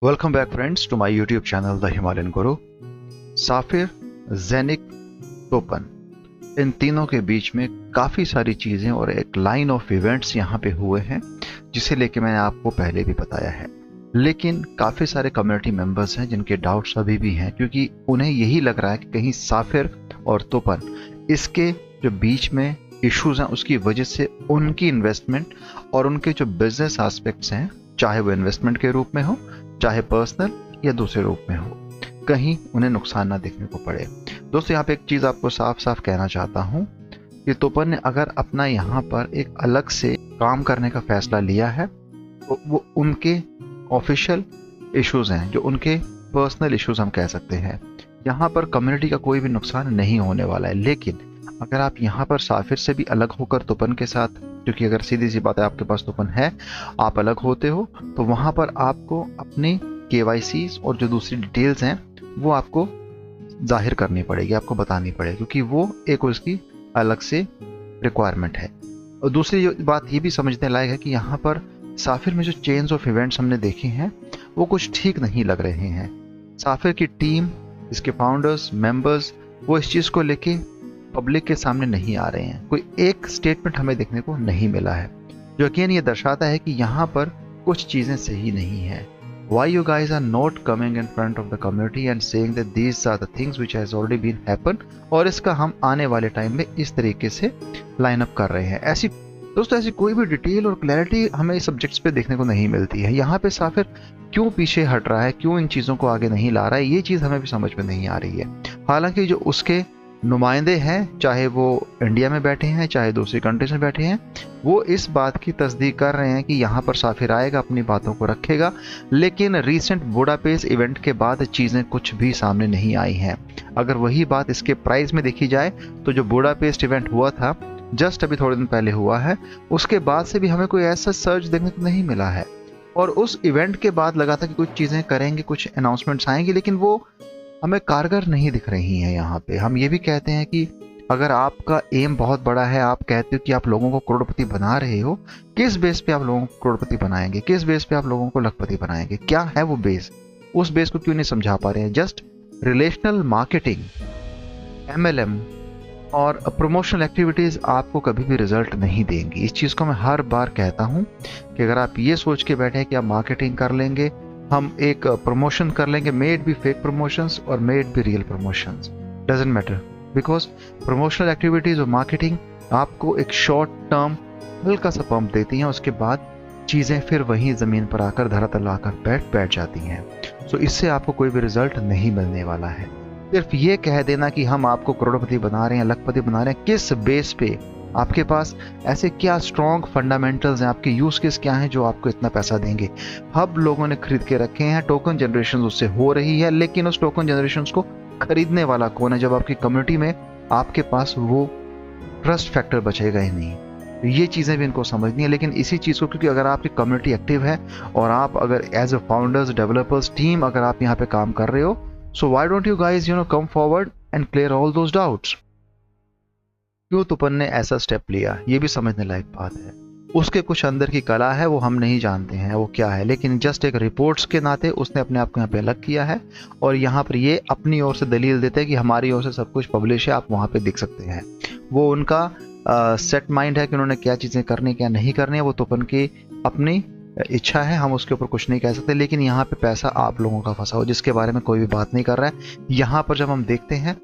Welcome back friends to my YouTube channel the Himalayan guru. साफिर, genic, टोपन, इन तीनों के बीच में काफ़ी सारी चीज़ें और एक लाइन ऑफ इवेंट्स यहाँ पे हुए हैं जिसे लेके मैंने आपको पहले भी बताया है। लेकिन काफ़ी सारे कम्युनिटी मेंबर्स हैं जिनके डाउट्स अभी भी हैं, क्योंकि उन्हें यही लग रहा है कि कहीं साफिर और टोपन इसके जो बीच में इश्यूज हैं उसकी वजह से उनकी इन्वेस्टमेंट और उनके जो बिजनेस एस्पेक्ट्स हैं, चाहे वो इन्वेस्टमेंट के रूप में हो चाहे पर्सनल या दूसरे रूप में हो, कहीं उन्हें नुकसान ना देखने को पड़े। दोस्तों, यहाँ पे एक चीज़ आपको साफ साफ कहना चाहता हूँ कि टोपन ने अगर अपना यहाँ पर एक अलग से काम करने का फैसला लिया है तो वो उनके ऑफिशियल इश्यूज हैं, जो उनके पर्सनल इश्यूज हम कह सकते हैं। यहाँ पर कम्युनिटी का कोई भी नुकसान नहीं होने वाला है। लेकिन अगर आप यहाँ पर साफिर से भी अलग होकर टोपन के साथ, क्योंकि अगर सीधी सी बात है आपके पास टोपन है, आप अलग होते हो तो वहाँ पर आपको अपनी KYCs और जो दूसरी डिटेल्स हैं वो आपको जाहिर करनी पड़ेगी, आपको बतानी पड़ेगी, क्योंकि वो एक उसकी अलग से रिक्वायरमेंट है। और दूसरी बात ये भी समझने लायक है कि यहाँ पर साफिर में जो चेंज ऑफ इवेंट्स हमने देखे हैं वो कुछ ठीक नहीं लग रहे हैं। साफिर की टीम, इसके फाउंडर्स, मेंबर्स, वो इस चीज़ को लेके पब्लिक के सामने नहीं आ रहे हैं। कोई एक स्टेटमेंट हमें देखने को नहीं मिला है, जो अगेन ये दर्शाता है कि यहाँ पर कुछ चीज़ें सही नहीं है। Why you guys are not coming in front of the community and saying that these are the things which has already been happened, और इसका हम आने वाले टाइम में इस तरीके से लाइन अप कर रहे हैं। ऐसी दोस्तों ऐसी कोई भी डिटेल और क्लैरिटी हमें इस सब्जेक्ट्स पे देखने को नहीं मिलती है। यहाँ पे साफिर क्यों पीछे हट रहा है, क्यों इन चीज़ों को आगे नहीं ला रहा है, ये चीज़ हमें भी समझ में नहीं आ रही है। हालांकि जो उसके नुमाइंदे हैं, चाहे वो इंडिया में बैठे हैं चाहे दूसरी कंट्रीज में बैठे हैं, वो इस बात की तस्दीक कर रहे हैं कि यहाँ पर साफिर आएगा, अपनी बातों को रखेगा। लेकिन रीसेंट बुडापेस्ट इवेंट के बाद चीज़ें कुछ भी सामने नहीं आई हैं। अगर वही बात इसके प्राइस में देखी जाए तो जो बुडापेस्ट इवेंट हुआ था जस्ट अभी थोड़े दिन पहले हुआ है, उसके बाद से भी हमें कोई ऐसा सर्च देखने को नहीं मिला है। और उस इवेंट के बाद लगा था कि कुछ चीज़ें करेंगे, कुछ अनाउंसमेंट्स आएंगी, लेकिन वो हमें कारगर नहीं दिख रही हैं। यहाँ पे हम ये भी कहते हैं कि अगर आपका एम बहुत बड़ा है, आप कहते हो कि आप लोगों को करोड़पति बना रहे हो, किस बेस पे आप लोगों को करोड़पति बनाएंगे, किस बेस पे आप लोगों को लखपति बनाएंगे, क्या है वो बेस? उस बेस को क्यों नहीं समझा पा रहे हैं? जस्ट रिलेशनल मार्केटिंग, MLM और प्रमोशनल एक्टिविटीज़ आपको कभी भी रिजल्ट नहीं देंगी। इस चीज़ को मैं हर बार कहता हूँ कि अगर आप ये सोच के बैठे कि आप मार्केटिंग कर लेंगे, हम एक प्रमोशन कर लेंगे, may it be fake promotions और may it be real promotions, doesn't matter, because promotional activities और मार्केटिंग आपको एक शॉर्ट टर्म हल्का सा पंप देती हैं, उसके बाद चीज़ें फिर वहीं ज़मीन पर आकर धरातल आकर बैठ जाती हैं। सो इससे आपको कोई भी रिजल्ट नहीं मिलने वाला है। सिर्फ ये कह देना कि हम आपको करोड़पति बना रहे हैं, लखपति बना रहे हैं, किस बेस पे? आपके पास ऐसे क्या स्ट्रॉन्ग फंडामेंटल्स हैं, आपके यूज केस क्या हैं जो आपको इतना पैसा देंगे? हब लोगों ने खरीद के रखे हैं, टोकन जनरेशन उससे हो रही है, लेकिन उस टोकन जनरेशन को खरीदने वाला कौन है जब आपकी कम्युनिटी में आपके पास वो ट्रस्ट फैक्टर बचेगा ही नहीं? तो ये चीज़ें भी इनको समझनी है। लेकिन इसी चीज़ को, क्योंकि अगर आपकी कम्युनिटी एक्टिव है और आप अगर as a founders, developers, team अगर आप यहाँ पे काम कर रहे हो, so why don't you guys come forward and clear all those doubts? क्यों टोपन ने ऐसा स्टेप लिया, ये भी समझने लायक बात है। उसके कुछ अंदर की कला है, वो हम नहीं जानते हैं वो क्या है, लेकिन जस्ट एक रिपोर्ट्स के नाते उसने अपने आप को यहाँ पे अलग किया है और यहाँ पर ये अपनी ओर से दलील देते हैं कि हमारी ओर से सब कुछ पब्लिश है, आप वहाँ पे देख सकते हैं। वो उनका सेट माइंड है कि उन्होंने क्या चीज़ें करनी क्या नहीं करनी है, वो टोपन की अपनी इच्छा है, हम उसके ऊपर कुछ नहीं कह सकते। लेकिन यहाँ पे पैसा आप लोगों का फंसा हो, जिसके बारे में कोई भी बात नहीं कर रहा है। यहाँ पर जब हम देखते हैं,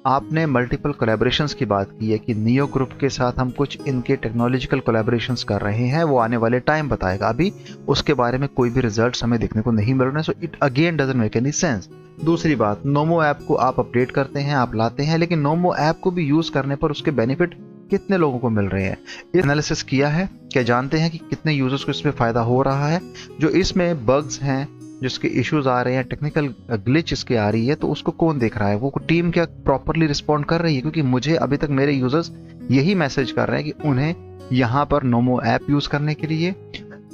आपने मल्टीपल कोलैबोरेशंस की बात की है कि नियो ग्रुप के साथ हम कुछ इनके टेक्नोलॉजिकल कोलैबोरेशंस कर रहे हैं, वो आने वाले टाइम बताएगा। अभी उसके बारे में कोई भी रिजल्ट्स हमें देखने को नहीं मिल रहे हैं, so it again doesn't make any sense. दूसरी बात, नोमो ऐप को आप अपडेट करते हैं, आप लाते हैं, लेकिन नोमो ऐप को भी यूज़ करने पर उसके बेनिफिट कितने लोगों को मिल रहे हैं? एनालिसिस किया है क्या? जानते हैं कि कितने यूजर्स को इसमें फ़ायदा हो रहा है? जो इसमें बग्स हैं, जिसके इश्यूज आ रहे हैं, टेक्निकल ग्लिच इसके आ रही है, तो उसको कौन देख रहा है? वो टीम क्या प्रॉपरली रिस्पॉन्ड कर रही है? क्योंकि मुझे अभी तक मेरे यूजर्स यही मैसेज कर रहे हैं कि उन्हें यहाँ पर नोमो ऐप यूज़ करने के लिए,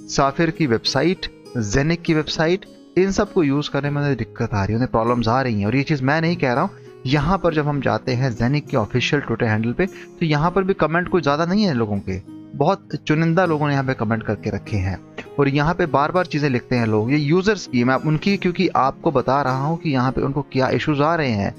साफिर की वेबसाइट, जेनिक की वेबसाइट, इन सब को यूज़ करने में दिक्कत आ रही है, उन्हें प्रॉब्लम्स आ रही हैं। और ये चीज़ मैं नहीं कह रहा हूँ, यहाँ पर जब हम जाते हैं जेनिक के ऑफिशियल ट्विटर हैंडल पे, तो यहाँ पर भी कमेंट कोई ज़्यादा नहीं है लोगों के, बहुत चुनिंदा लोगों ने यहाँ पे कमेंट करके रखे हैं। और यहाँ पे बार बार चीज़ें लिखते हैं लोग, ये यूजर्स की, मैं उनकी क्योंकि आपको बता रहा हूँ कि यहाँ पे उनको क्या इश्यूज आ रहे हैं।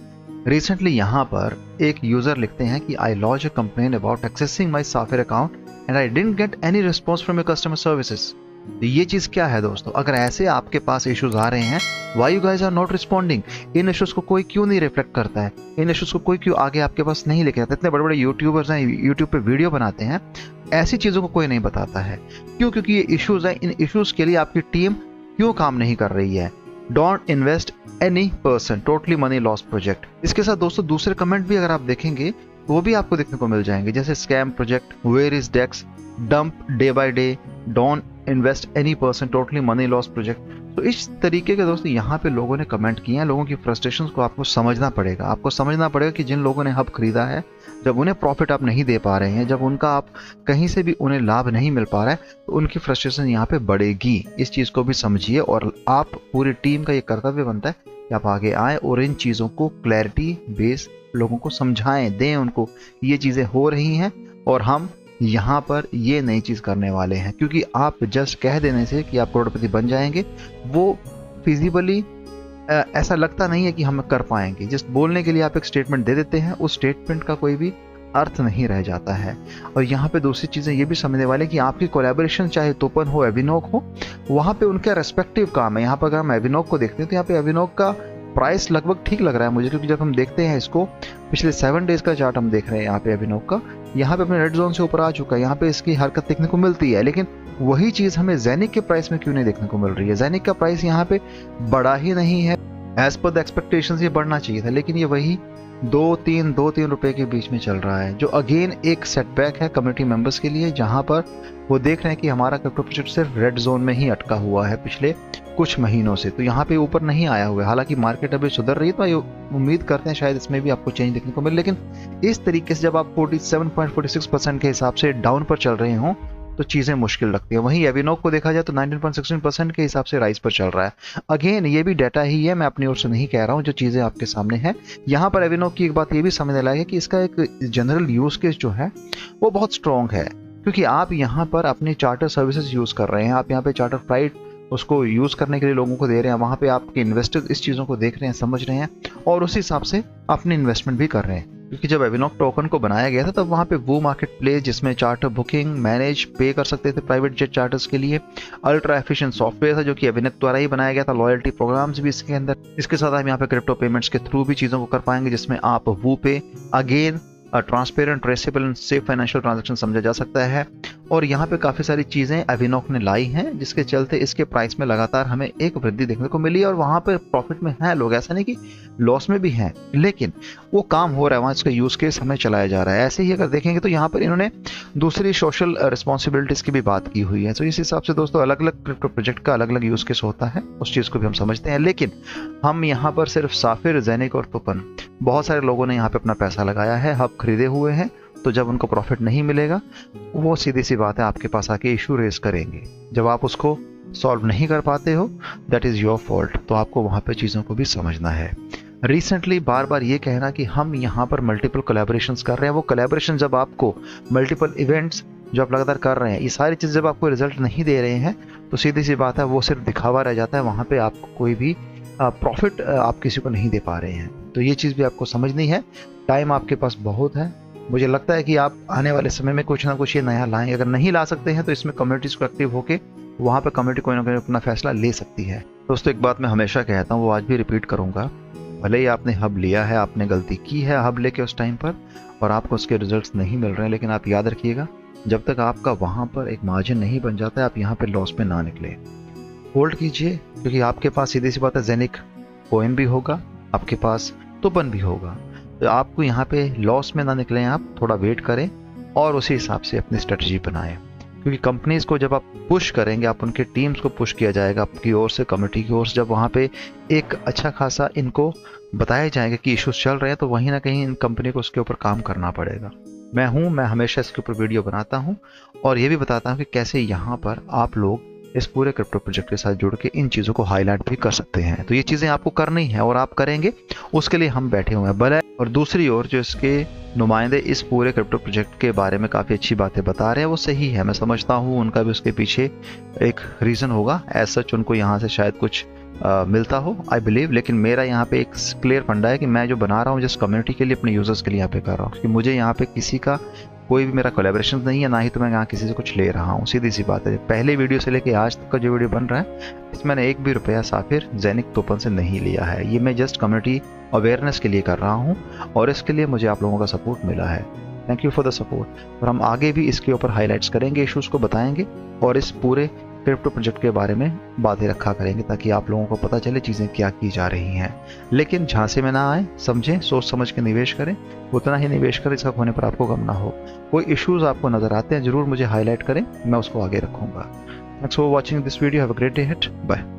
रिसेंटली यहाँ पर एक यूजर लिखते हैं कि I launch a complain about accessing my software account and I didn't get any response from your customer services. तो ये चीज़ क्या है दोस्तों, अगर ऐसे आपके पास इश्यूज आ रहे हैं, why you guys are not responding, इन इश्यूज को कोई क्यों नहीं रिफ्लेक्ट करता है, इन इश्यूज को कोई क्यों आगे आपके पास नहीं लेके आता। इतने बड़े बड़े यूट्यूबर्स हैं, यूट्यूब पे वीडियो बनाते हैं, ऐसी चीज़ों को कोई नहीं बताता है। क्यों? क्योंकि ये इश्यूज हैं, इन इश्यूज के लिए आपकी टीम क्यों काम नहीं कर रही है। Don't invest any person, totally money loss project. इसके साथ दोस्तों दूसरे कमेंट भी अगर आप देखेंगे तो वो भी आपको देखने को मिल जाएंगे, जैसे scam project, where is DEX, dump day by day, don't invest any person, totally money loss project. तो इस तरीके के दोस्तों यहाँ पे लोगों ने कमेंट किए हैं। लोगों की फ्रस्ट्रेशंस को आपको समझना पड़ेगा। आपको समझना पड़ेगा कि जिन लोगों ने हब खरीदा है, जब उन्हें प्रॉफिट आप नहीं दे पा रहे हैं, जब उनका आप कहीं से भी उन्हें लाभ नहीं मिल पा रहा है, तो उनकी फ्रस्ट्रेशन यहाँ पे बढ़ेगी। इस चीज़ को भी समझिए और आप पूरी टीम का ये कर्तव्य बनता है कि आप आगे आएँ और इन चीज़ों को क्लैरिटी बेस लोगों को समझाएं, दें उनको ये चीज़ें हो रही हैं और हम यहाँ पर ये नई चीज़ करने वाले हैं। क्योंकि आप जस्ट कह देने से कि आप करोड़पति बन जाएंगे, वो फिजिबली ऐसा लगता नहीं है कि हम कर पाएंगे। जस्ट बोलने के लिए आप एक स्टेटमेंट दे देते हैं, उस स्टेटमेंट का कोई भी अर्थ नहीं रह जाता है। और यहाँ पे दूसरी चीज़ें ये भी समझने वाले कि आपकी कोलैबोरेशन चाहे तोपन हो, एविनोक हो, वहाँ पे उनका रेस्पेक्टिव काम है। यहाँ पर अगर हम एविनोक को देखते हैं तो यहाँ पे एविनोक का प्राइस लगभग ठीक लग रहा है मुझे, क्योंकि जब हम देखते हैं इसको, पिछले 7 डेज का चार्ट हम देख रहे हैं यहाँ पे एविनोक का, यहाँ पे अपने रेड जोन से ऊपर आ चुका है, यहाँ पे इसकी हरकत देखने को मिलती है। लेकिन वही चीज़ हमें ज़ेनिक के प्राइस में क्यों नहीं देखने को मिल रही है। ज़ेनिक का प्राइस यहाँ पे बढ़ा ही नहीं है, एज पर द एक्सपेक्टेशंस ये बढ़ना चाहिए था, लेकिन ये वही 2-3 रुपए के बीच में चल रहा है, जो अगेन एक सेटबैक है कम्युनिटी मेंबर्स के लिए, जहां पर वो देख रहे हैं कि हमारा क्रिप्टो प्रोजेक्ट सिर्फ रेड जोन में ही अटका हुआ है पिछले कुछ महीनों से, तो यहाँ पे ऊपर नहीं आया हुआ है। हालांकि मार्केट अभी सुधर रही है, तो उम्मीद करते हैं शायद इसमें भी आपको चेंज देखने को मिले। लेकिन इस तरीके से जब आप 47.46% के हिसाब से डाउन पर चल रहे हों तो चीज़ें मुश्किल लगती है। वहीं एविनोक को देखा जाए तो 19.16% के हिसाब से राइज पर चल रहा है। अगेन ये भी डाटा ही है, मैं अपनी ओर से नहीं कह रहा हूँ, जो चीज़ें आपके सामने हैं। यहाँ पर एविनोक की एक बात ये भी समझने लायक है कि इसका एक जनरल यूज केस जो है वो बहुत स्ट्रॉन्ग है, क्योंकि आप यहाँ पर अपनी चार्टर सर्विसेज यूज़ कर रहे हैं, आप यहाँ पे चार्टर फ्लाइट उसको यूज़ करने के लिए लोगों को दे रहे हैं, वहाँ पे आपके इन्वेस्टर्स इस चीज़ों को देख रहे हैं, समझ रहे हैं और उस हिसाब से अपनी इन्वेस्टमेंट भी कर रहे हैं। क्योंकि जब एविनोक टोकन को बनाया गया था तब वहाँ पे वो मार्केट प्लेस जिसमें चार्टर बुकिंग, मैनेज, पे कर सकते थे प्राइवेट जेट चार्टर्स के लिए, अल्ट्रा एफिशिएंट सॉफ्टवेयर था जो कि एविनोक द्वारा ही बनाया गया था, लॉयल्टी प्रोग्राम्स भी इसके अंदर। इसके साथ हम यहाँ पे क्रिप्टो पेमेंट्स के थ्रू भी चीज़ों को कर पाएंगे, जिसमें आप वो पे again transparent, traceable and safe financial transaction समझा जा सकता है। और यहाँ पे काफ़ी सारी चीज़ें एविनोक ने लाई हैं, जिसके चलते इसके प्राइस में लगातार हमें एक वृद्धि देखने को मिली और वहाँ पे प्रॉफिट में हैं लोग, ऐसा नहीं कि लॉस में भी हैं, लेकिन वो काम हो रहा है, वहाँ इसका यूज़ केस हमें चलाया जा रहा है। ऐसे ही अगर देखेंगे तो यहाँ पर इन्होंने दूसरी सोशल रिस्पॉन्सिबिलिटीज़ की भी बात की हुई है। तो इस हिसाब से दोस्तों अलग अलग क्रिप्टो प्रोजेक्ट का अलग अलग यूज़ केस होता है, उस चीज़ को भी हम समझते हैं। लेकिन हम यहाँ पर सिर्फ साफिर, ज़ेनिक और टोपन, बहुत सारे लोगों ने यहाँ पे अपना पैसा लगाया है, हब खरीदे हुए हैं, तो जब उनको प्रॉफिट नहीं मिलेगा वो सीधी सी बात है आपके पास आके इशू रेज करेंगे। जब आप उसको सॉल्व नहीं कर पाते हो, दैट इज़ योर फॉल्ट, तो आपको वहाँ पे चीज़ों को भी समझना है। रिसेंटली बार बार ये कहना कि हम यहाँ पर मल्टीपल कोलैबोरेशंस कर रहे हैं, वो कोलैबोरेशन जब आपको मल्टीपल इवेंट्स जो आप लगातार कर रहे हैं, ये सारी चीज़ जब आपको रिजल्ट नहीं दे रहे हैं, तो सीधी सी बात है वो सिर्फ दिखावा रह जाता है, वहाँ पे आपको कोई भी प्रॉफिट आप किसी को नहीं दे पा रहे हैं। तो ये चीज़ भी आपको समझनी है। टाइम आपके पास बहुत है, मुझे लगता है कि आप आने वाले समय में कुछ ना कुछ ये नया लाएं। अगर नहीं ला सकते हैं तो इसमें कम्युनिटीज़ को एक्टिव होकर वहाँ पर कम्युनिटी कोई ना कोई अपना फैसला ले सकती है। दोस्तों एक बात मैं हमेशा कहता हूँ, वो आज भी रिपीट करूँगा, भले ही आपने हब लिया है, आपने गलती की है हब लेके उस टाइम पर और आपको उसके रिजल्ट्स नहीं मिल रहे हैं, लेकिन आप याद रखिएगा जब तक आपका वहाँ पर एक मार्जिन नहीं बन जाता है, आप यहाँ पर लॉस में ना निकले। होल्ड कीजिए, क्योंकि आपके पास सीधी सी बात है ज़ेनिक कोइन भी होगा, आपके पास टोपन भी होगा, तो आपको यहाँ पे लॉस में ना निकलें, आप थोड़ा वेट करें और उसी हिसाब से अपनी स्ट्रेटजी बनाएं। क्योंकि कंपनीज को जब आप पुश करेंगे, आप उनके टीम्स को पुश किया जाएगा आपकी ओर से, कम्युनिटी की ओर से, जब वहाँ पे एक अच्छा खासा इनको बताया जाएगा कि इश्यूज चल रहे हैं, तो वहीं ना कहीं इन कंपनी को उसके ऊपर काम करना पड़ेगा। मैं हमेशा इसके ऊपर वीडियो बनाता हूँ और ये भी बताता हूँ कि कैसे यहाँ पर आप लोग इस पूरे क्रिप्टो प्रोजेक्ट के साथ जुड़ के इन चीज़ों को हाईलाइट भी कर सकते हैं। तो ये चीज़ें आपको करनी है और आप करेंगे, उसके लिए हम बैठे हुए हैं। भले और दूसरी ओर जो इसके नुमाइंदे इस पूरे क्रिप्टो प्रोजेक्ट के बारे में काफ़ी अच्छी बातें बता रहे हैं, वो सही है, मैं समझता हूँ उनका भी उसके पीछे एक रीज़न होगा। एज सच उनको यहाँ से शायद कुछ मिलता हो, आई बिलीव। लेकिन मेरा यहाँ पे एक क्लियर फंडा है कि मैं जो बना रहा हूँ जिस कम्युनिटी के लिए, अपने यूजर्स के लिए यहाँ पे कर रहा हूँ, क्योंकि मुझे यहाँ पे किसी का कोई भी मेरा कोलैबोरेशन नहीं है, ना ही तो मैं यहाँ किसी से कुछ ले रहा हूँ। सीधी सी बात है, पहले वीडियो से लेके आज तक का जो वीडियो बन रहा है, इसमें मैंने एक भी रुपया साफिर जेनिक टोकन से नहीं लिया है। ये मैं जस्ट कम्युनिटी अवेयरनेस के लिए कर रहा हूँ और इसके लिए मुझे आप लोगों का सपोर्ट मिला है। Thank you for the support. और हम आगे भी इसके ऊपर हाईलाइट्स करेंगे, इश्यूज़ को बताएंगे और इस पूरे क्रिप्टो प्रोजेक्ट के बारे में बातें रखा करेंगे, ताकि आप लोगों को पता चले चीज़ें क्या की जा रही हैं। लेकिन झांसे में ना आए, समझें, सोच समझ के निवेश करें, उतना ही निवेश करें इसका होने पर आपको गम ना हो। कोई इश्यूज़ आपको नज़र आते हैं ज़रूर मुझे हाईलाइट करें, मैं उसको आगे रखूँगा। Thanks for watching this video, have a great day ahead, bye.